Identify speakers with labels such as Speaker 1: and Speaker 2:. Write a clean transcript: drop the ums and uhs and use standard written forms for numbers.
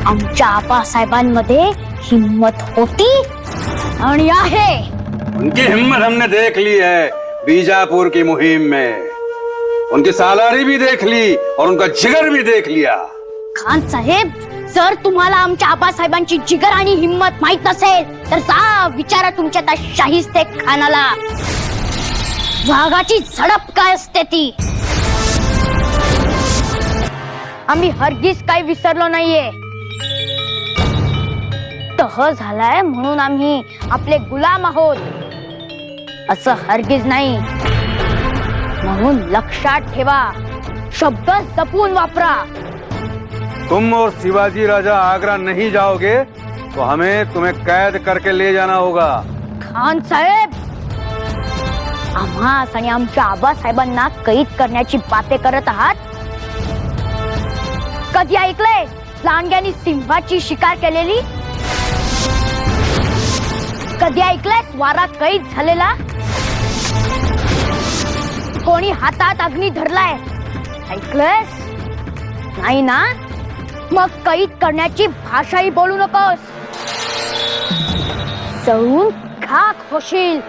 Speaker 1: आमच्या आबासाहेबांमध्ये हिम्मत होती आणि आहे।
Speaker 2: उनकी हिम्मत हमने देख ली है बीजापुर की मुहिम में। उनकी सालारी भी देख ली और उनका जिगर भी देख लिया।
Speaker 1: खान साहेब, जर तुम्हाला आमच्या आबासाहेबांची जिगर आणि हिम्मत माहित नसेल तर जा विचारा तुमच्या त्या शाहिस्ते खानाला वाघाची झडप काय असते ती। आम्ही हरगिज काही विसरलो नाहीये। तह झालाय म्हणून आम्ही आपले गुलाम आहोत असं हरगिज नाही। म्हणून लक्षात ठेवा, शब्द जपून वापरा।
Speaker 2: तुम और शिवाजी राजा आगरा नहीं जाओगे तो हमें तुम्हें कैद करके ले जाना होगा।
Speaker 1: खान साहेब, आम्हास आणि आमच्या आबासाहेबांना कैद करण्याची बाते करत आहात? कधी ऐकलंय लांडग्यानी सिंहाची शिकार केलेली? कधी ऐकलंय वारा कैद झालेला? कोणी हातात अग्नी धरलाय ऐकलंयस? नाही ना? मग कैद करण्याची भाषाही बोलू नकोस, जळून खाक होशील।